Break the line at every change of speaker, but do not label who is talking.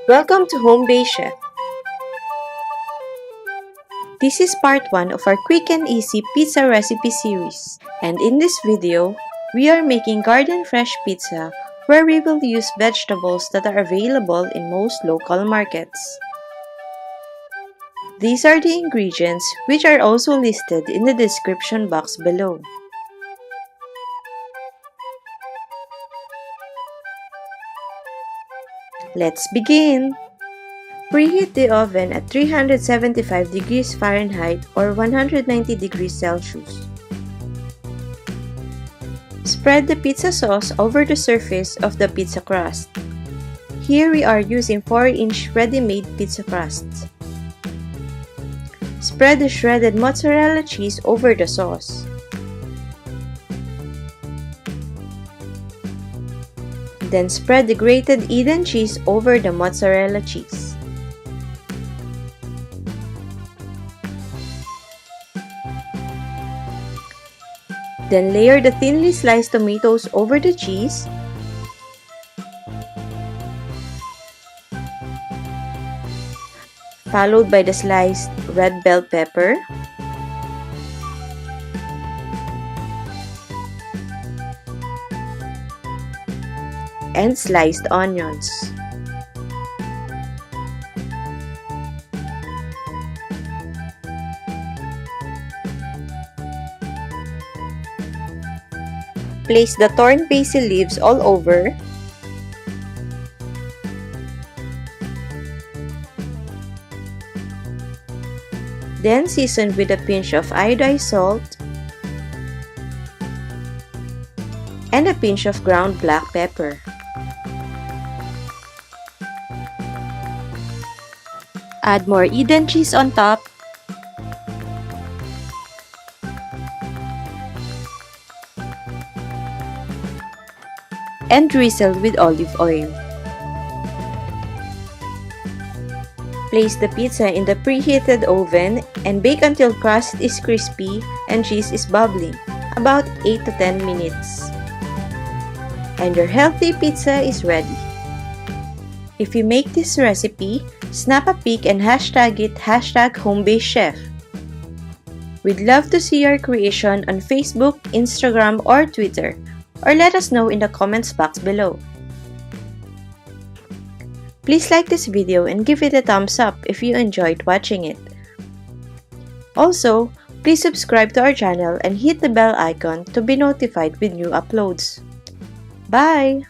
Welcome to Home-Based Chef. This is part 1 of our quick and easy pizza recipe series. And in this video, we are making garden fresh pizza where we will use vegetables that are available in most local markets. These are the ingredients which are also listed in the description box below. Let's begin! Preheat the oven at 375 degrees Fahrenheit or 190 degrees Celsius. Spread the pizza sauce over the surface of the pizza crust. Here we are using 4-inch ready-made pizza crusts. Spread the shredded mozzarella cheese over the sauce. Then spread the grated Eden cheese over the mozzarella cheese. Then layer the thinly sliced tomatoes over the cheese. Followed by the sliced red bell pepper. And sliced onions. Place the torn basil leaves all over. Then season with a pinch of iodized salt and a pinch of ground black pepper. Add more Eden cheese on top. And drizzle with olive oil. Place the pizza in the preheated oven and bake until crust is crispy and cheese is bubbling, about 8 to 10 minutes. And your healthy pizza is ready. If you make this recipe, snap a pic and hashtag it #HomebasedChef. We'd love to see your creation on Facebook, Instagram, or Twitter, or let us know in the comments box below. Please like this video and give it a thumbs up if you enjoyed watching it. Also, please subscribe to our channel and hit the bell icon to be notified with new uploads. Bye!